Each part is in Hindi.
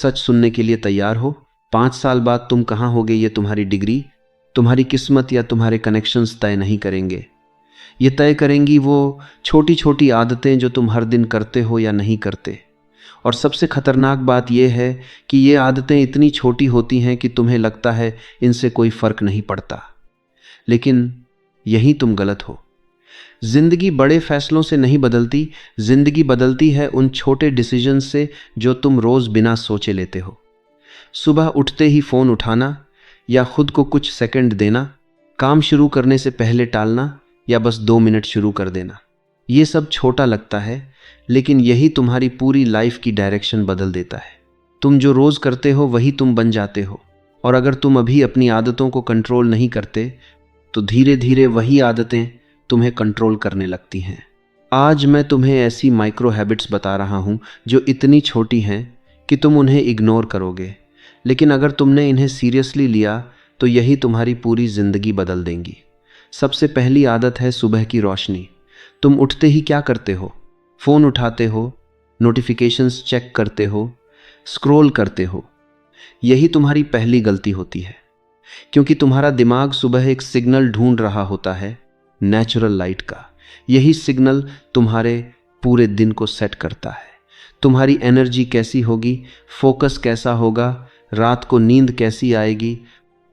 सच सुनने के लिए तैयार हो? 5 साल बाद तुम कहाँ होगे ये तुम्हारी डिग्री, तुम्हारी किस्मत या तुम्हारे कनेक्शंस तय नहीं करेंगे। ये तय करेंगी वो छोटी छोटी आदतें जो तुम हर दिन करते हो या नहीं करते। और सबसे खतरनाक बात यह है कि ये आदतें इतनी छोटी होती हैं कि तुम्हें लगता है इनसे कोई फर्क नहीं पड़ता, लेकिन यही तुम गलत हो। जिंदगी बड़े फैसलों से नहीं बदलती, जिंदगी बदलती है उन छोटे डिसीजन से जो तुम रोज बिना सोचे लेते हो। सुबह उठते ही फोन उठाना, या खुद को कुछ सेकंड देना, काम शुरू करने से पहले टालना, या बस 2 मिनट शुरू कर देना। ये सब छोटा लगता है, लेकिन यही तुम्हारी पूरी लाइफ की डायरेक्शन बदल देता है। तुम जो रोज करते हो वही तुम बन जाते हो, और अगर तुम अभी अपनी आदतों को कंट्रोल नहीं करते तो धीरे धीरे वही आदतें तुम्हें कंट्रोल करने लगती हैं। आज मैं तुम्हें ऐसी माइक्रो हैबिट्स बता रहा हूं जो इतनी छोटी हैं कि तुम उन्हें इग्नोर करोगे, लेकिन अगर तुमने इन्हें सीरियसली लिया तो यही तुम्हारी पूरी जिंदगी बदल देंगी। सबसे पहली आदत है सुबह की रोशनी। तुम उठते ही क्या करते हो? फ़ोन उठाते हो, नोटिफिकेशंस चेक करते हो, स्क्रॉल करते हो। यही तुम्हारी पहली गलती होती है, क्योंकि तुम्हारा दिमाग सुबह एक सिग्नल ढूंढ रहा होता है, नेचुरल लाइट का। यही सिग्नल तुम्हारे पूरे दिन को सेट करता है। तुम्हारी एनर्जी कैसी होगी, फोकस कैसा होगा, रात को नींद कैसी आएगी,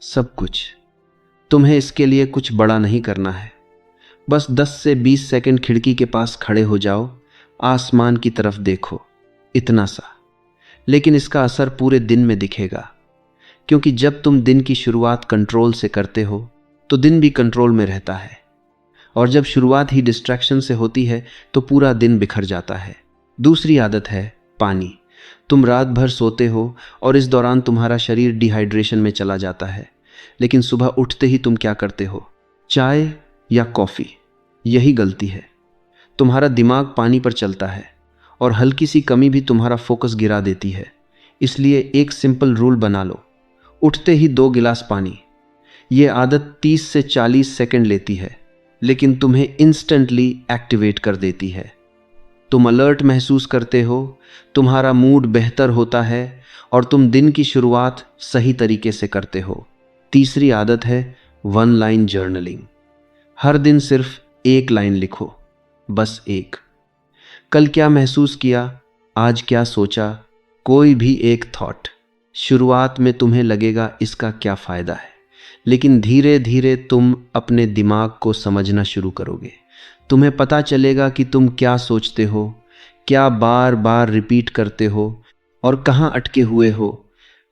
सब कुछ। तुम्हें इसके लिए कुछ बड़ा नहीं करना है। बस 10 से 20 सेकंड खिड़की के पास खड़े हो जाओ, आसमान की तरफ देखो, इतना सा। लेकिन इसका असर पूरे दिन में दिखेगा, क्योंकि जब तुम दिन की शुरुआत कंट्रोल से करते हो तो दिन भी कंट्रोल में रहता है। और जब शुरुआत ही डिस्ट्रैक्शन से होती है तो पूरा दिन बिखर जाता है। दूसरी आदत है पानी। तुम रात भर सोते हो और इस दौरान तुम्हारा शरीर डिहाइड्रेशन में चला जाता है, लेकिन सुबह उठते ही तुम क्या करते हो? चाय या कॉफ़ी। यही गलती है। तुम्हारा दिमाग पानी पर चलता है और हल्की सी कमी भी तुम्हारा फोकस गिरा देती है। इसलिए एक सिंपल रूल बना लो, उठते ही 2 गिलास पानी। ये आदत 30 से 40 सेकंड लेती है, लेकिन तुम्हें इंस्टेंटली एक्टिवेट कर देती है। तुम अलर्ट महसूस करते हो, तुम्हारा मूड बेहतर होता है और तुम दिन की शुरुआत सही तरीके से करते हो। तीसरी आदत है 1 लाइन जर्नलिंग। हर दिन सिर्फ 1 लाइन लिखो, बस 1। कल क्या महसूस किया, आज क्या सोचा, कोई भी एक थॉट। शुरुआत में तुम्हें लगेगा इसका क्या फ़ायदा है, लेकिन धीरे धीरे तुम अपने दिमाग को समझना शुरू करोगे। तुम्हें पता चलेगा कि तुम क्या सोचते हो, क्या बार बार रिपीट करते हो और कहाँ अटके हुए हो।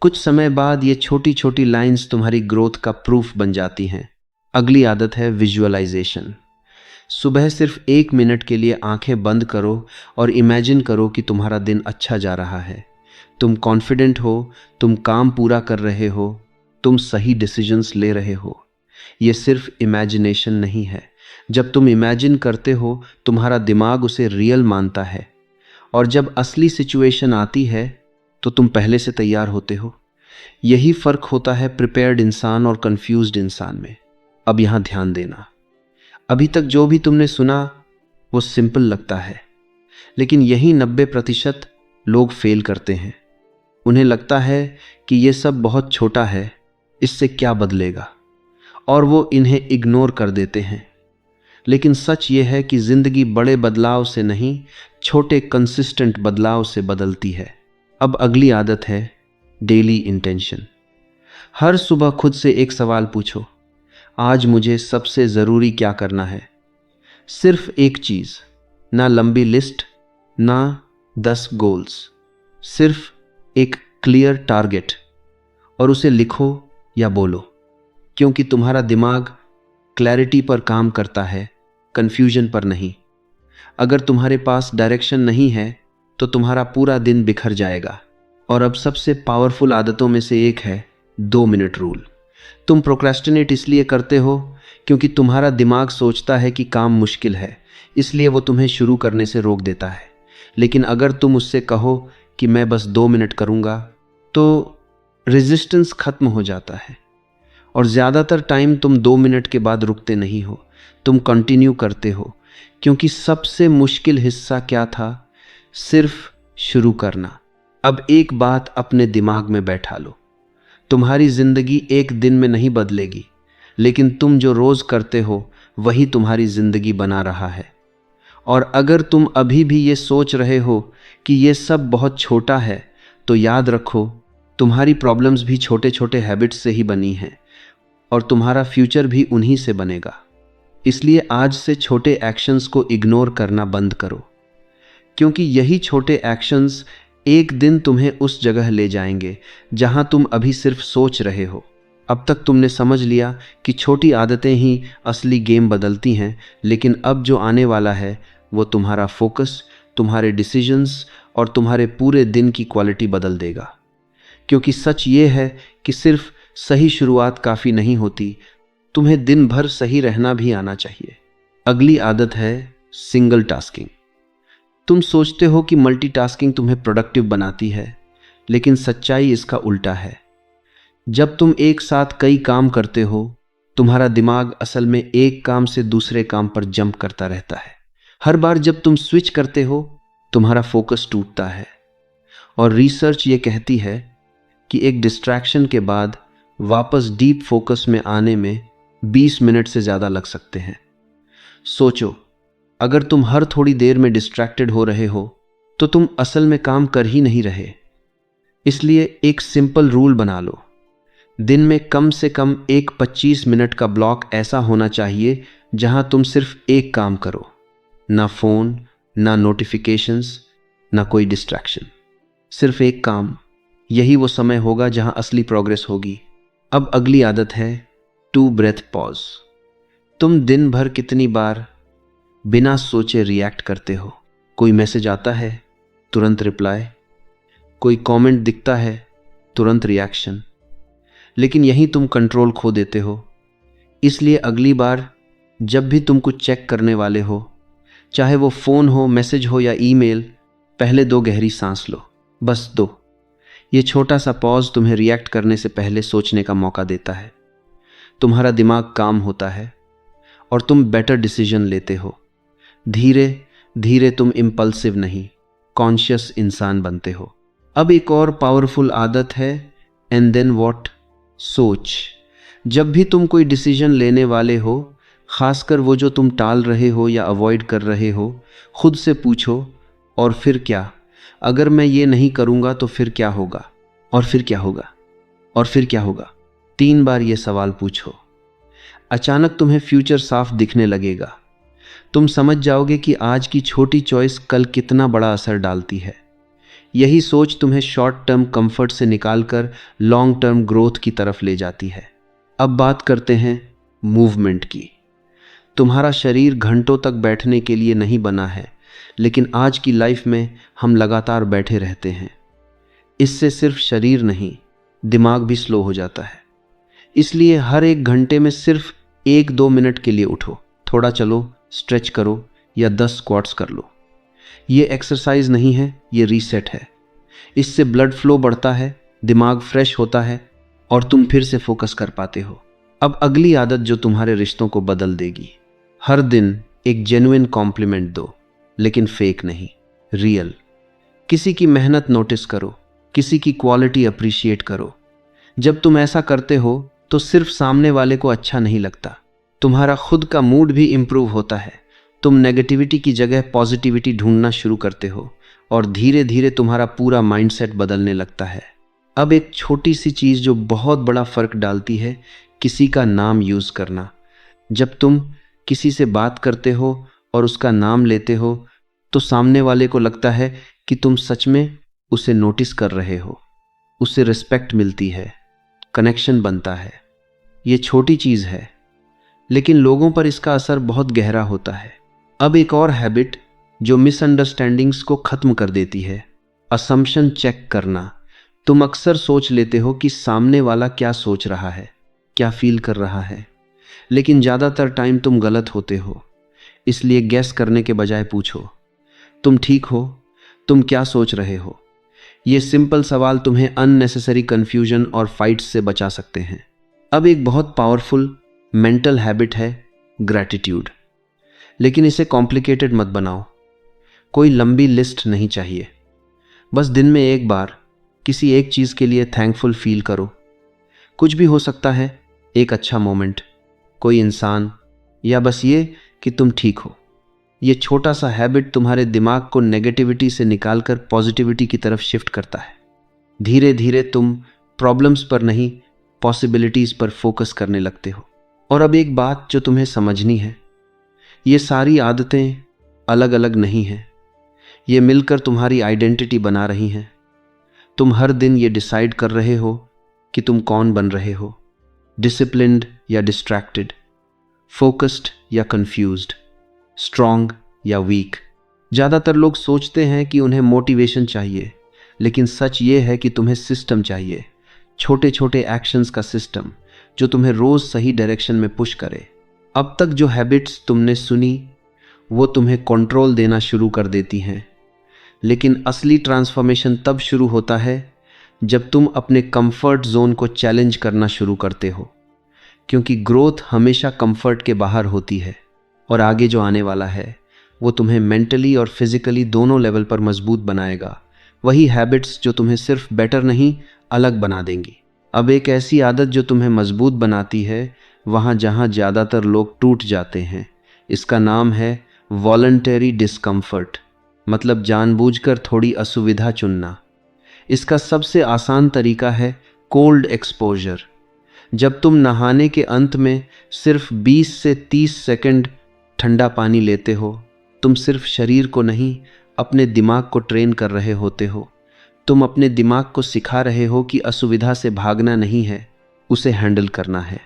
कुछ समय बाद ये छोटी छोटी लाइंस तुम्हारी ग्रोथ का प्रूफ बन जाती हैं। अगली आदत है विजुअलाइजेशन। सुबह सिर्फ 1 मिनट के लिए आंखें बंद करो और इमेजिन करो कि तुम्हारा दिन अच्छा जा रहा है। तुम कॉन्फिडेंट हो, तुम काम पूरा कर रहे हो, तुम सही डिसीजंस ले रहे हो। ये सिर्फ इमेजिनेशन नहीं है। जब तुम इमेजिन करते हो, तुम्हारा दिमाग उसे रियल मानता है, और जब असली सिचुएशन आती है तो तुम पहले से तैयार होते हो। यही फ़र्क होता है प्रिपेयर्ड इंसान और कंफ्यूज्ड इंसान में। अब यहाँ ध्यान देना। अभी तक जो भी तुमने सुना वो सिंपल लगता है, लेकिन यही 90% लोग फेल करते हैं। उन्हें लगता है कि ये सब बहुत छोटा है, इससे क्या बदलेगा, और वो इन्हें इग्नोर कर देते हैं। लेकिन सच ये है कि ज़िंदगी बड़े बदलाव से नहीं, छोटे कंसिस्टेंट बदलाव से बदलती है। अब अगली आदत है डेली इंटेंशन। हर सुबह खुद से एक सवाल पूछो, आज मुझे सबसे ज़रूरी क्या करना है? सिर्फ एक चीज़, ना लंबी लिस्ट, ना 10 गोल्स, सिर्फ एक क्लियर टारगेट, और उसे लिखो या बोलो, क्योंकि तुम्हारा दिमाग क्लैरिटी पर काम करता है, कन्फ्यूजन पर नहीं। अगर तुम्हारे पास डायरेक्शन नहीं है तो तुम्हारा पूरा दिन बिखर जाएगा। और अब सबसे पावरफुल आदतों में से एक है 2 मिनट रूल। तुम प्रोक्रेस्टिनेट इसलिए करते हो क्योंकि तुम्हारा दिमाग सोचता है कि काम मुश्किल है, इसलिए वो तुम्हें शुरू करने से रोक देता है। लेकिन अगर तुम उससे कहो कि मैं बस 2 मिनट करूँगा, तो रेजिस्टेंस खत्म हो जाता है। और ज़्यादातर टाइम तुम 2 मिनट के बाद रुकते नहीं हो, तुम कंटिन्यू करते हो, क्योंकि सबसे मुश्किल हिस्सा क्या था? सिर्फ शुरू करना। अब एक बात अपने दिमाग में बैठा लो, तुम्हारी जिंदगी एक दिन में नहीं बदलेगी, लेकिन तुम जो रोज करते हो वही तुम्हारी जिंदगी बना रहा है। और अगर तुम अभी भी ये सोच रहे हो कि ये सब बहुत छोटा है, तो याद रखो, तुम्हारी प्रॉब्लम्स भी छोटे छोटे हैबिट्स से ही बनी हैं और तुम्हारा फ्यूचर भी उन्हीं से बनेगा। इसलिए आज से छोटे एक्शंस को इग्नोर करना बंद करो, क्योंकि यही छोटे एक्शंस एक दिन तुम्हें उस जगह ले जाएंगे जहां तुम अभी सिर्फ सोच रहे हो। अब तक तुमने समझ लिया कि छोटी आदतें ही असली गेम बदलती हैं, लेकिन अब जो आने वाला है वो तुम्हारा फोकस, तुम्हारे डिसीजंस और तुम्हारे पूरे दिन की क्वालिटी बदल देगा। क्योंकि सच ये है कि सिर्फ सही शुरुआत काफ़ी नहीं होती, तुम्हें दिन भर सही रहना भी आना चाहिए। अगली आदत है सिंगल टास्किंग। तुम सोचते हो कि मल्टीटास्किंग तुम्हें प्रोडक्टिव बनाती है, लेकिन सच्चाई इसका उल्टा है। जब तुम एक साथ कई काम करते हो, तुम्हारा दिमाग असल में एक काम से दूसरे काम पर जंप करता रहता है। हर बार जब तुम स्विच करते हो, तुम्हारा फोकस टूटता है। और रिसर्च ये कहती है कि एक डिस्ट्रैक्शन के बाद वापस डीप फोकस में आने में 20 मिनट से ज़्यादा लग सकते हैं। सोचो, अगर तुम हर थोड़ी देर में डिस्ट्रैक्टेड हो रहे हो, तो तुम असल में काम कर ही नहीं रहे। इसलिए एक सिंपल रूल बना लो, दिन में कम से कम एक 25 मिनट का ब्लॉक ऐसा होना चाहिए जहां तुम सिर्फ एक काम करो, ना फोन, ना नोटिफिकेशंस, ना कोई डिस्ट्रैक्शन, सिर्फ एक काम। यही वो समय होगा जहां असली प्रोग्रेस होगी। अब अगली आदत है 2 ब्रेथ पॉज। तुम दिन भर कितनी बार बिना सोचे रिएक्ट करते हो? कोई मैसेज आता है, तुरंत रिप्लाई, कोई कमेंट दिखता है, तुरंत रिएक्शन। लेकिन यहीं तुम कंट्रोल खो देते हो। इसलिए अगली बार जब भी तुम कुछ चेक करने वाले हो, चाहे वो फ़ोन हो, मैसेज हो या ईमेल, पहले 2 गहरी सांस लो, बस 2। ये छोटा सा पॉज तुम्हें रिएक्ट करने से पहले सोचने का मौका देता है। तुम्हारा दिमाग काम होता है और तुम बेटर डिसीजन लेते हो। धीरे धीरे तुम इम्पल्सिव नहीं, कॉन्शियस इंसान बनते हो। अब एक और पावरफुल आदत है एंड देन व्हाट। सोच, जब भी तुम कोई डिसीजन लेने वाले हो, खासकर वो जो तुम टाल रहे हो या अवॉइड कर रहे हो, खुद से पूछो, और फिर क्या? अगर मैं ये नहीं करूँगा तो फिर क्या होगा? और फिर क्या होगा? और फिर क्या होगा? 3 बार ये सवाल पूछो। अचानक तुम्हें फ्यूचर साफ दिखने लगेगा। तुम समझ जाओगे कि आज की छोटी चॉइस कल कितना बड़ा असर डालती है। यही सोच तुम्हें शॉर्ट टर्म कंफर्ट से निकालकर लॉन्ग टर्म ग्रोथ की तरफ ले जाती है। अब बात करते हैं मूवमेंट की। तुम्हारा शरीर घंटों तक बैठने के लिए नहीं बना है, लेकिन आज की लाइफ में हम लगातार बैठे रहते हैं। इससे सिर्फ शरीर नहीं, दिमाग भी स्लो हो जाता है। इसलिए हर 1 घंटे में सिर्फ 1-2 मिनट के लिए उठो, थोड़ा चलो, स्ट्रेच करो या 10 स्क्वाट्स कर लो। ये एक्सरसाइज नहीं है, ये रीसेट है। इससे ब्लड फ्लो बढ़ता है, दिमाग फ्रेश होता है और तुम फिर से फोकस कर पाते हो। अब अगली आदत जो तुम्हारे रिश्तों को बदल देगी। हर दिन एक जेन्युइन कॉम्प्लीमेंट दो, लेकिन फेक नहीं, रियल। किसी की मेहनत नोटिस करो, किसी की क्वालिटी अप्रिशिएट करो। जब तुम ऐसा करते हो तो सिर्फ सामने वाले को अच्छा नहीं लगता, तुम्हारा खुद का मूड भी इम्प्रूव होता है। तुम नेगेटिविटी की जगह पॉजिटिविटी ढूंढना शुरू करते हो और धीरे धीरे तुम्हारा पूरा माइंडसेट बदलने लगता है। अब एक छोटी सी चीज़ जो बहुत बड़ा फ़र्क डालती है, किसी का नाम यूज़ करना। जब तुम किसी से बात करते हो और उसका नाम लेते हो, तो सामने वाले को लगता है कि तुम सच में उसे नोटिस कर रहे हो। उसे रिस्पेक्ट मिलती है, कनेक्शन बनता है। ये छोटी चीज़ है, लेकिन लोगों पर इसका असर बहुत गहरा होता है। अब एक और हैबिट जो मिसअंडरस्टैंडिंग्स को ख़त्म कर देती है, असम्पशन चेक करना। तुम अक्सर सोच लेते हो कि सामने वाला क्या सोच रहा है, क्या फील कर रहा है, लेकिन ज़्यादातर टाइम तुम गलत होते हो। इसलिए गैस करने के बजाय पूछो, तुम ठीक हो? तुम क्या सोच रहे हो? ये सिंपल सवाल तुम्हें अननेसेसरी कन्फ्यूजन और फाइट्स से बचा सकते हैं। अब एक बहुत पावरफुल मेंटल हैबिट है ग्रैटिट्यूड, लेकिन इसे कॉम्प्लिकेटेड मत बनाओ। कोई लंबी लिस्ट नहीं चाहिए, बस दिन में एक बार किसी एक चीज़ के लिए थैंकफुल फील करो। कुछ भी हो सकता है, एक अच्छा मोमेंट, कोई इंसान, या बस ये कि तुम ठीक हो। ये छोटा सा हैबिट तुम्हारे दिमाग को नेगेटिविटी से निकालकर पॉजिटिविटी की तरफ शिफ्ट करता है। धीरे धीरे तुम प्रॉब्लम्स पर नहीं, पॉसिबिलिटीज पर फोकस करने लगते हो। और अब एक बात जो तुम्हें समझनी है, ये सारी आदतें अलग अलग नहीं हैं, ये मिलकर तुम्हारी आइडेंटिटी बना रही हैं। तुम हर दिन ये डिसाइड कर रहे हो कि तुम कौन बन रहे हो, डिसिप्लिन्ड या डिस्ट्रैक्टेड, फोकस्ड या कंफ्यूज्ड, स्ट्रांग या वीक। ज़्यादातर लोग सोचते हैं कि उन्हें मोटिवेशन चाहिए, लेकिन सच ये है कि तुम्हें सिस्टम चाहिए, छोटे छोटे एक्शंस का सिस्टम जो तुम्हें रोज़ सही डायरेक्शन में पुश करे। अब तक जो हैबिट्स तुमने सुनी वो तुम्हें कंट्रोल देना शुरू कर देती हैं, लेकिन असली ट्रांसफॉर्मेशन तब शुरू होता है जब तुम अपने कंफर्ट जोन को चैलेंज करना शुरू करते हो, क्योंकि ग्रोथ हमेशा कंफर्ट के बाहर होती है और आगे जो आने वाला है वो तुम्हें मेंटली और फिजिकली दोनों लेवल पर मजबूत बनाएगा। वही हैबिट्स जो तुम्हें सिर्फ बेटर नहीं, अलग बना देंगी। अब एक ऐसी आदत जो तुम्हें मजबूत बनाती है वहाँ जहाँ ज़्यादातर लोग टूट जाते हैं, इसका नाम है वॉलंटरी डिस्कम्फर्ट, मतलब जानबूझकर थोड़ी असुविधा चुनना। इसका सबसे आसान तरीका है कोल्ड एक्सपोजर। जब तुम नहाने के अंत में सिर्फ 20 से 30 सेकंड ठंडा पानी लेते हो, तुम सिर्फ शरीर को नहीं, अपने दिमाग को ट्रेन कर रहे होते हो। तुम अपने दिमाग को सिखा रहे हो कि असुविधा से भागना नहीं है, उसे हैंडल करना है।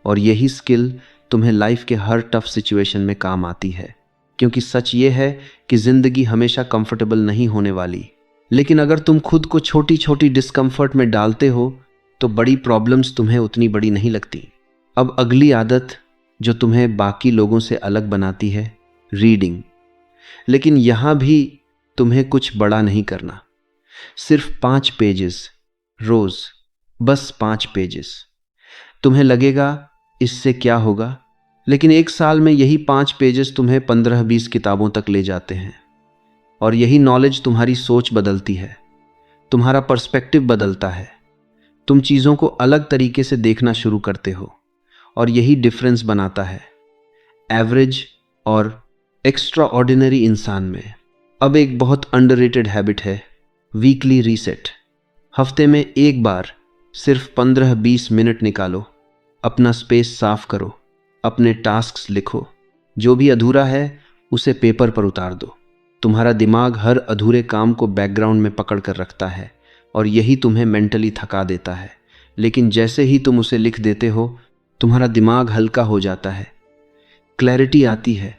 और यही स्किल तुम्हें लाइफ के हर टफ सिचुएशन में काम आती है, क्योंकि सच ये है कि ज़िंदगी हमेशा कंफर्टेबल नहीं होने वाली। लेकिन अगर तुम खुद को छोटी छोटी डिस्कम्फर्ट में डालते हो तो बड़ी प्रॉब्लम्स तुम्हें उतनी बड़ी नहीं लगती। अब अगली आदत जो तुम्हें बाकी लोगों से अलग बनाती है, रीडिंग। लेकिन यहाँ भी तुम्हें कुछ बड़ा नहीं करना, सिर्फ 5 पेजेस रोज, बस 5 पेजेस। तुम्हें लगेगा इससे क्या होगा, लेकिन एक साल में यही 5 पेजेस तुम्हें 15-20 किताबों तक ले जाते हैं। और यही नॉलेज तुम्हारी सोच बदलती है, तुम्हारा पर्सपेक्टिव बदलता है, तुम चीज़ों को अलग तरीके से देखना शुरू करते हो। और यही डिफरेंस बनाता है एवरेज और एक्स्ट्रा ऑर्डिनरी इंसान में। अब एक बहुत अंडररेटेड हैबिट है वीकली रीसेट। हफ्ते में एक बार सिर्फ 15-20 मिनट निकालो, अपना स्पेस साफ करो, अपने टास्क्स लिखो, जो भी अधूरा है उसे पेपर पर उतार दो। तुम्हारा दिमाग हर अधूरे काम को बैकग्राउंड में पकड़ कर रखता है और यही तुम्हें मेंटली थका देता है। लेकिन जैसे ही तुम उसे लिख देते हो, तुम्हारा दिमाग हल्का हो जाता है, क्लैरिटी आती है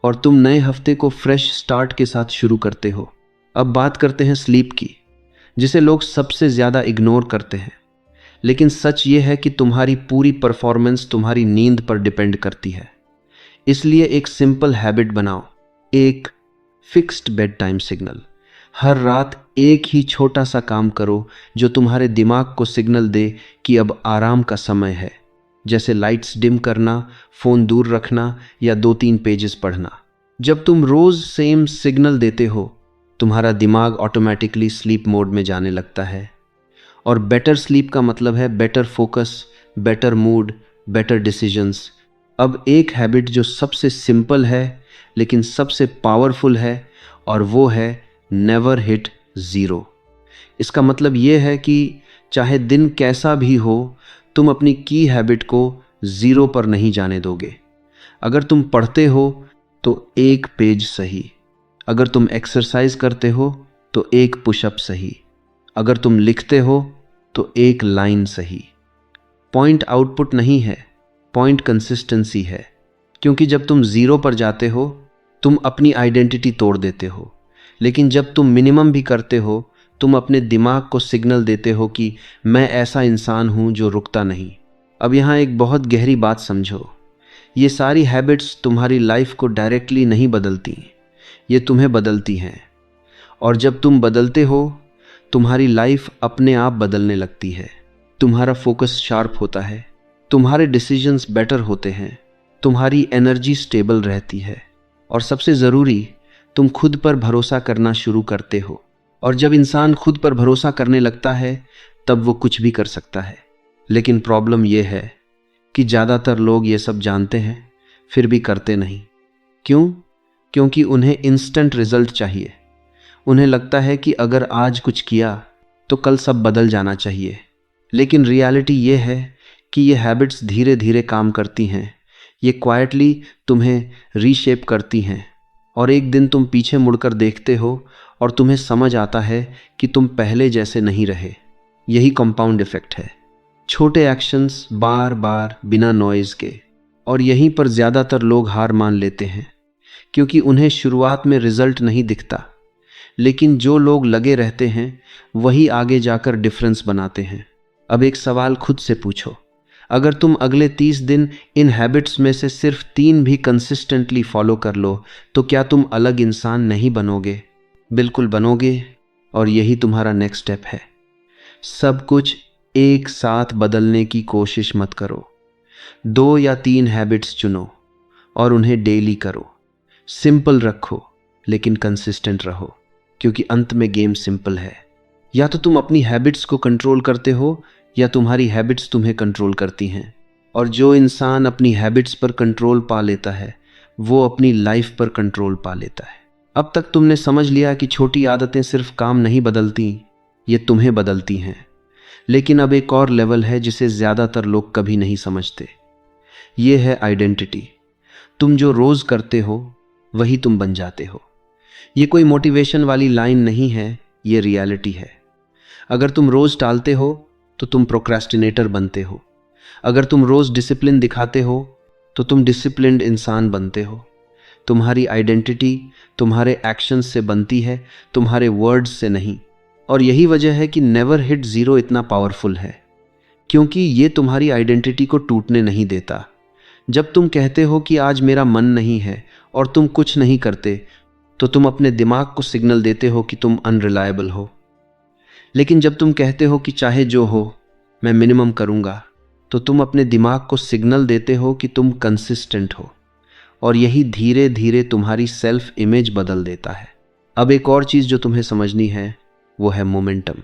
और तुम नए हफ्ते को फ्रेश स्टार्ट के साथ शुरू करते हो। अब बात करते हैं स्लीप की, जिसे लोग सबसे ज़्यादा इग्नोर करते हैं। लेकिन सच ये है कि तुम्हारी पूरी परफॉर्मेंस तुम्हारी नींद पर डिपेंड करती है। इसलिए एक सिंपल हैबिट बनाओ, एक फिक्स्ड बेड टाइम सिग्नल। हर रात एक ही छोटा सा काम करो जो तुम्हारे दिमाग को सिग्नल दे कि अब आराम का समय है, जैसे लाइट्स डिम करना, फ़ोन दूर रखना या 2-3 पेजेस पढ़ना। जब तुम रोज़ सेम सिग्नल देते हो, तुम्हारा दिमाग ऑटोमेटिकली स्लीप मोड में जाने लगता है। और बेटर स्लीप का मतलब है better focus, better mood, better decisions. अब एक हैबिट जो सबसे सिंपल है लेकिन सबसे पावरफुल है, और वो है नेवर हिट ज़ीरो। इसका मतलब ये है कि चाहे दिन कैसा भी हो, तुम अपनी की हैबिट को ज़ीरो पर नहीं जाने दोगे। अगर तुम पढ़ते हो तो 1 पेज सही, अगर तुम एक्सरसाइज करते हो तो 1 पुशअप सही, अगर तुम लिखते हो तो 1 लाइन सही। पॉइंट आउटपुट नहीं है, पॉइंट कंसिस्टेंसी है। क्योंकि जब तुम ज़ीरो पर जाते हो तुम अपनी आइडेंटिटी तोड़ देते हो, लेकिन जब तुम मिनिमम भी करते हो तुम अपने दिमाग को सिग्नल देते हो कि मैं ऐसा इंसान हूँ जो रुकता नहीं। अब यहाँ एक बहुत गहरी बात समझो, ये सारी हैबिट्स तुम्हारी लाइफ को डायरेक्टली नहीं बदलती, ये तुम्हें बदलती हैं। और जब तुम बदलते हो तुम्हारी लाइफ अपने आप बदलने लगती है। तुम्हारा फोकस शार्प होता है, तुम्हारे डिसीजंस बेटर होते हैं, तुम्हारी एनर्जी स्टेबल रहती है और सबसे ज़रूरी, तुम खुद पर भरोसा करना शुरू करते हो। और जब इंसान खुद पर भरोसा करने लगता है तब वो कुछ भी कर सकता है। लेकिन प्रॉब्लम यह है कि ज़्यादातर लोग ये सब जानते हैं फिर भी करते नहीं। क्यों? क्योंकि उन्हें इंस्टेंट रिजल्ट चाहिए। उन्हें लगता है कि अगर आज कुछ किया तो कल सब बदल जाना चाहिए। लेकिन रियलिटी ये है कि ये हैबिट्स धीरे धीरे काम करती हैं। ये क्वाइटली तुम्हें रीशेप करती हैं और एक दिन तुम पीछे मुड़कर देखते हो और तुम्हें समझ आता है कि तुम पहले जैसे नहीं रहे। यही कंपाउंड इफेक्ट है। छोटे एक्शंस बार बार बिना नॉइज के। और यहीं पर ज़्यादातर लोग हार मान लेते हैं क्योंकि उन्हें शुरुआत में रिजल्ट नहीं दिखता। लेकिन जो लोग लगे रहते हैं वही आगे जाकर डिफरेंस बनाते हैं। अब एक सवाल खुद से पूछो, अगर तुम अगले 30 दिन इन हैबिट्स में से सिर्फ 3 भी कंसिस्टेंटली फॉलो कर लो तो क्या तुम अलग इंसान नहीं बनोगे? बिल्कुल बनोगे। और यही तुम्हारा नेक्स्ट स्टेप है। सब कुछ एक साथ बदलने की कोशिश मत करो। 2 या 3 हैबिट्स चुनो और उन्हें डेली करो। सिंपल रखो लेकिन कंसिस्टेंट रहो, क्योंकि अंत में गेम सिंपल है। या तो तुम अपनी हैबिट्स को कंट्रोल करते हो या तुम्हारी हैबिट्स तुम्हें कंट्रोल करती हैं। और जो इंसान अपनी हैबिट्स पर कंट्रोल पा लेता है वो अपनी लाइफ पर कंट्रोल पा लेता है। अब तक तुमने समझ लिया कि छोटी आदतें सिर्फ काम नहीं बदलती, ये तुम्हें बदलती हैं। लेकिन अब एक और लेवल है जिसे ज़्यादातर लोग कभी नहीं समझते। ये है आइडेंटिटी। तुम जो रोज़ करते हो वही तुम बन जाते हो। ये कोई मोटिवेशन वाली लाइन नहीं है, ये रियलिटी है। अगर तुम रोज़ टालते हो तो तुम प्रोक्रेस्टिनेटर बनते हो। अगर तुम रोज़ डिसिप्लिन दिखाते हो तो तुम डिसिप्लिन्ड इंसान बनते हो। तुम्हारी आइडेंटिटी तुम्हारे एक्शंस से बनती है, तुम्हारे वर्ड्स से नहीं। और यही वजह है कि नेवर हिट ज़ीरो इतना पावरफुल है, क्योंकि ये तुम्हारी आइडेंटिटी को टूटने नहीं देता। जब तुम कहते हो कि आज मेरा मन नहीं है और तुम कुछ नहीं करते तो तुम अपने दिमाग को सिग्नल देते हो कि तुम अनरिलायबल हो। लेकिन जब तुम कहते हो कि चाहे जो हो मैं मिनिमम करूँगा तो तुम अपने दिमाग को सिग्नल देते हो कि तुम कंसिस्टेंट हो। और यही धीरे धीरे तुम्हारी सेल्फ इमेज बदल देता है। अब एक और चीज़ जो तुम्हें समझनी है वो है मोमेंटम।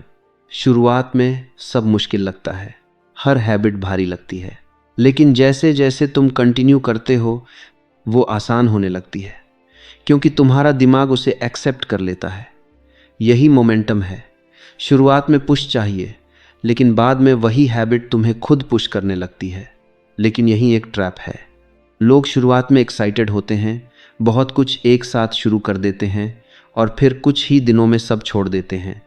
शुरुआत में सब मुश्किल लगता है, हर हैबिट भारी लगती है, लेकिन जैसे जैसे तुम कंटिन्यू करते हो वो आसान होने लगती है, क्योंकि तुम्हारा दिमाग उसे एक्सेप्ट कर लेता है। यही मोमेंटम है। शुरुआत में पुश चाहिए, लेकिन बाद में वही हैबिट तुम्हें खुद पुश करने लगती है। लेकिन यही एक ट्रैप है। लोग शुरुआत में एक्साइटेड होते हैं, बहुत कुछ एक साथ शुरू कर देते हैं और फिर कुछ ही दिनों में सब छोड़ देते हैं।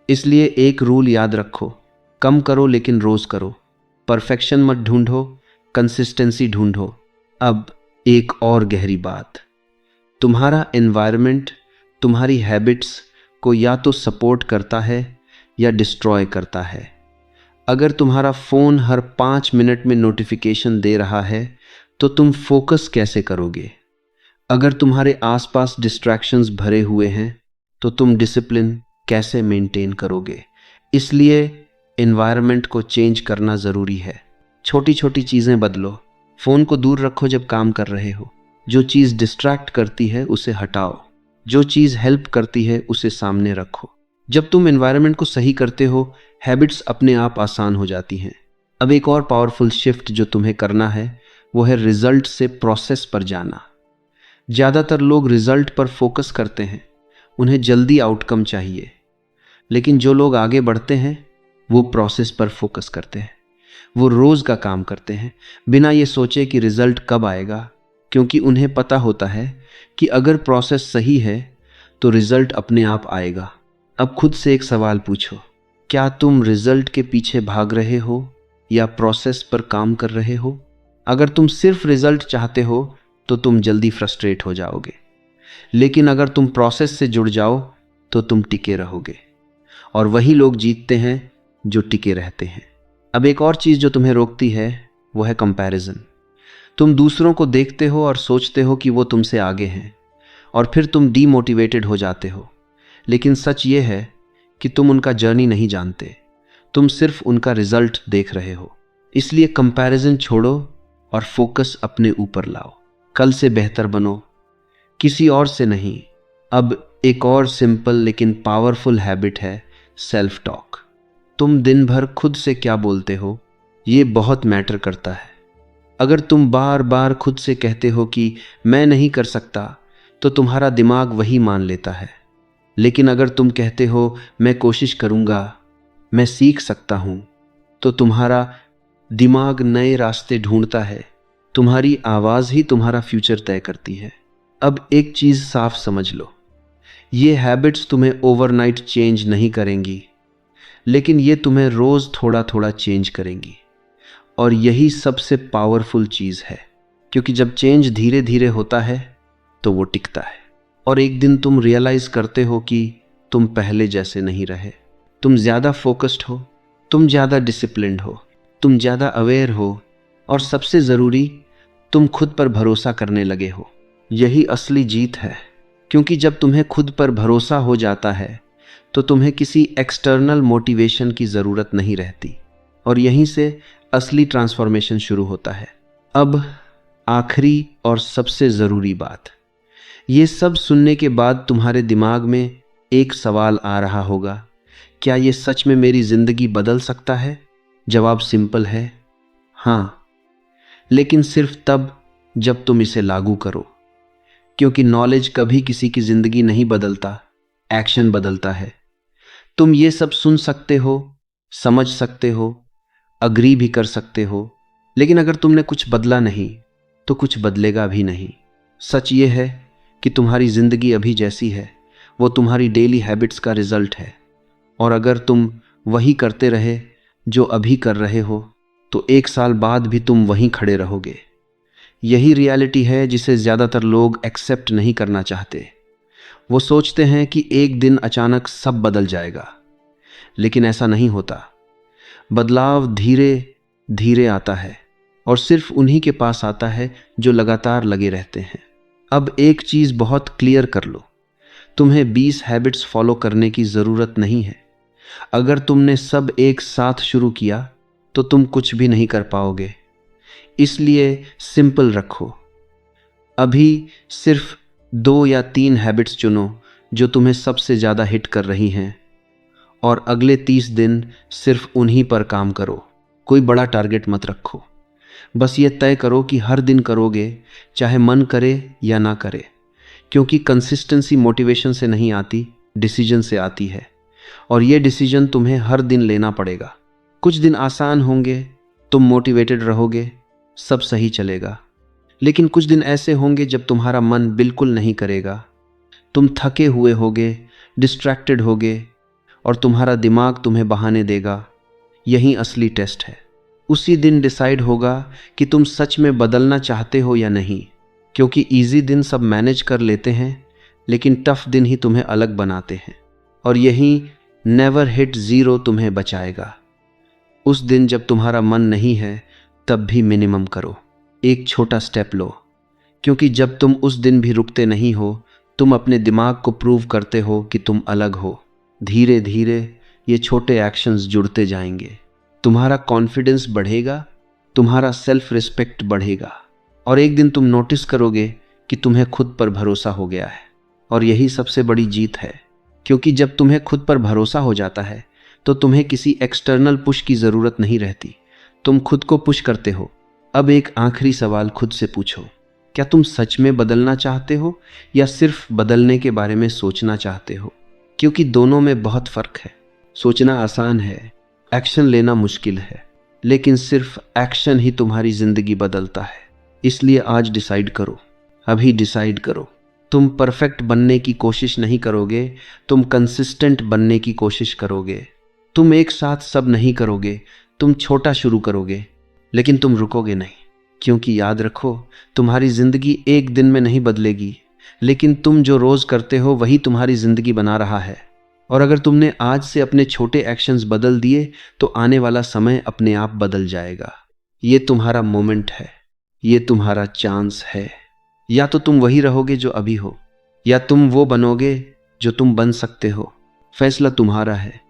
इसलिए एक रूल याद रखो, कम करो लेकिन रोज़ करो। परफेक्शन मत ढूंढो, कंसिस्टेंसी ढूंढो। अब एक और गहरी बात, तुम्हारा एनवायरनमेंट तुम्हारी हैबिट्स को या तो सपोर्ट करता है या डिस्ट्रॉय करता है। अगर तुम्हारा फ़ोन हर 5 मिनट में नोटिफिकेशन दे रहा है तो तुम फोकस कैसे करोगे? अगर तुम्हारे आसपास डिस्ट्रैक्शंस भरे हुए हैं तो तुम डिसिप्लिन कैसे मेंटेन करोगे? इसलिए एनवायरनमेंट को चेंज करना ज़रूरी है। छोटी छोटी चीज़ें बदलो। फ़ोन को दूर रखो जब काम कर रहे हो। जो चीज़ डिस्ट्रैक्ट करती है उसे हटाओ, जो चीज़ हेल्प करती है उसे सामने रखो। जब तुम एनवायरनमेंट को सही करते हो हैबिट्स अपने आप आसान हो जाती हैं। अब एक और पावरफुल शिफ्ट जो तुम्हें करना है वो है रिजल्ट से प्रोसेस पर जाना। ज़्यादातर लोग रिजल्ट पर फोकस करते हैं, उन्हें जल्दी आउटकम चाहिए। लेकिन जो लोग आगे बढ़ते हैं वो प्रोसेस पर फोकस करते हैं। वो रोज़ का काम करते हैं बिना ये सोचे कि रिजल्ट कब आएगा, क्योंकि उन्हें पता होता है कि अगर प्रोसेस सही है तो रिजल्ट अपने आप आएगा। अब खुद से एक सवाल पूछो, क्या तुम रिजल्ट के पीछे भाग रहे हो या प्रोसेस पर काम कर रहे हो? अगर तुम सिर्फ रिजल्ट चाहते हो तो तुम जल्दी फ्रस्ट्रेट हो जाओगे, लेकिन अगर तुम प्रोसेस से जुड़ जाओ तो तुम टिके रहोगे। और वही लोग जीतते हैं जो टिके रहते हैं। अब एक और चीज़ जो तुम्हें रोकती है वो है कंपैरिजन। तुम दूसरों को देखते हो और सोचते हो कि वो तुमसे आगे हैं और फिर तुम डीमोटिवेटेड हो जाते हो। लेकिन सच ये है कि तुम उनका जर्नी नहीं जानते, तुम सिर्फ उनका रिजल्ट देख रहे हो। इसलिए कंपैरिजन छोड़ो और फोकस अपने ऊपर लाओ। कल से बेहतर बनो, किसी और से नहीं। अब एक और सिंपल लेकिन पावरफुल हैबिट है सेल्फ टॉक। तुम दिन भर खुद से क्या बोलते हो, ये बहुत मैटर करता है। अगर तुम बार बार खुद से कहते हो कि मैं नहीं कर सकता, तो तुम्हारा दिमाग वही मान लेता है। लेकिन अगर तुम कहते हो मैं कोशिश करूँगा, मैं सीख सकता हूँ, तो तुम्हारा दिमाग नए रास्ते ढूंढता है। तुम्हारी आवाज़ ही तुम्हारा फ्यूचर तय करती है। अब एक चीज़ साफ समझ लो, ये हैबिट्स तुम्हें ओवरनाइट चेंज नहीं करेंगी, लेकिन ये तुम्हें रोज़ थोड़ा थोड़ा चेंज करेंगी। और यही सबसे पावरफुल चीज़ है, क्योंकि जब चेंज धीरे धीरे होता है तो वो टिकता है। और एक दिन तुम रियलाइज़ करते हो कि तुम पहले जैसे नहीं रहे। तुम ज़्यादा फोकस्ड हो, तुम ज़्यादा डिसिप्लिन्ड हो, तुम ज़्यादा अवेयर हो, और सबसे ज़रूरी, तुम खुद पर भरोसा करने लगे हो। यही असली जीत है, क्योंकि जब तुम्हें खुद पर भरोसा हो जाता है तो तुम्हें किसी एक्सटर्नल मोटिवेशन की ज़रूरत नहीं रहती, और यहीं से असली ट्रांसफॉर्मेशन शुरू होता है। अब आखिरी और सबसे ज़रूरी बात, ये सब सुनने के बाद तुम्हारे दिमाग में एक सवाल आ रहा होगा, क्या ये सच में मेरी ज़िंदगी बदल सकता है? जवाब सिंपल है, हाँ, लेकिन सिर्फ तब जब तुम इसे लागू करो। क्योंकि नॉलेज कभी किसी की ज़िंदगी नहीं बदलता, एक्शन बदलता है। तुम ये सब सुन सकते हो, समझ सकते हो, अग्री भी कर सकते हो, लेकिन अगर तुमने कुछ बदला नहीं तो कुछ बदलेगा भी नहीं। सच ये है कि तुम्हारी ज़िंदगी अभी जैसी है वो तुम्हारी डेली हैबिट्स का रिजल्ट है। और अगर तुम वही करते रहे जो अभी कर रहे हो, तो एक साल बाद भी तुम वहीं खड़े रहोगे। यही रियलिटी है जिसे ज़्यादातर लोग एक्सेप्ट नहीं करना चाहते। वो सोचते हैं कि एक दिन अचानक सब बदल जाएगा, लेकिन ऐसा नहीं होता। बदलाव धीरे धीरे आता है, और सिर्फ उन्हीं के पास आता है जो लगातार लगे रहते हैं। अब एक चीज़ बहुत क्लियर कर लो, तुम्हें 20 हैबिट्स फॉलो करने की ज़रूरत नहीं है। अगर तुमने सब एक साथ शुरू किया तो तुम कुछ भी नहीं कर पाओगे। इसलिए सिंपल रखो। अभी सिर्फ 2 या 3 हैबिट्स चुनो जो तुम्हें सबसे ज़्यादा हिट कर रही हैं, और अगले 30 दिन सिर्फ उन्हीं पर काम करो। कोई बड़ा टारगेट मत रखो, बस ये तय करो कि हर दिन करोगे, चाहे मन करे या ना करे। क्योंकि कंसिस्टेंसी मोटिवेशन से नहीं आती, डिसीजन से आती है। और ये डिसीजन तुम्हें हर दिन लेना पड़ेगा। कुछ दिन आसान होंगे, तुम मोटिवेटेड रहोगे, सब सही चलेगा। लेकिन कुछ दिन ऐसे होंगे जब तुम्हारा मन बिल्कुल नहीं करेगा, तुम थके हुए होगे, डिस्ट्रैक्टेड होगे, और तुम्हारा दिमाग तुम्हें बहाने देगा। यही असली टेस्ट है। उसी दिन डिसाइड होगा कि तुम सच में बदलना चाहते हो या नहीं। क्योंकि इजी दिन सब मैनेज कर लेते हैं, लेकिन टफ दिन ही तुम्हें अलग बनाते हैं। और यही नेवर हिट ज़ीरो तुम्हें बचाएगा। उस दिन जब तुम्हारा मन नहीं है, तब भी मिनिमम करो, एक छोटा स्टेप लो। क्योंकि जब तुम उस दिन भी रुकते नहीं हो, तुम अपने दिमाग को प्रूव करते हो कि तुम अलग हो। धीरे धीरे ये छोटे एक्शंस जुड़ते जाएंगे, तुम्हारा कॉन्फिडेंस बढ़ेगा, तुम्हारा सेल्फ रिस्पेक्ट बढ़ेगा, और एक दिन तुम नोटिस करोगे कि तुम्हें खुद पर भरोसा हो गया है। और यही सबसे बड़ी जीत है, क्योंकि जब तुम्हें खुद पर भरोसा हो जाता है तो तुम्हें किसी एक्सटर्नल पुश की ज़रूरत नहीं रहती, तुम खुद को पुश करते हो। अब एक आखिरी सवाल खुद से पूछो, क्या तुम सच में बदलना चाहते हो या सिर्फ बदलने के बारे में सोचना चाहते हो? क्योंकि दोनों में बहुत फ़र्क है। सोचना आसान है, एक्शन लेना मुश्किल है, लेकिन सिर्फ एक्शन ही तुम्हारी ज़िंदगी बदलता है। इसलिए आज डिसाइड करो, अभी डिसाइड करो। तुम परफेक्ट बनने की कोशिश नहीं करोगे, तुम कंसिस्टेंट बनने की कोशिश करोगे। तुम एक साथ सब नहीं करोगे, तुम छोटा शुरू करोगे, लेकिन तुम रुकोगे नहीं। क्योंकि याद रखो, तुम्हारी ज़िंदगी एक दिन में नहीं बदलेगी, लेकिन तुम जो रोज़ करते हो वही तुम्हारी ज़िंदगी बना रहा है। और अगर तुमने आज से अपने छोटे एक्शंस बदल दिए, तो आने वाला समय अपने आप बदल जाएगा। ये तुम्हारा मोमेंट है, ये तुम्हारा चांस है। या तो तुम वही रहोगे जो अभी हो, या तुम वो बनोगे जो तुम बन सकते हो। फैसला तुम्हारा है।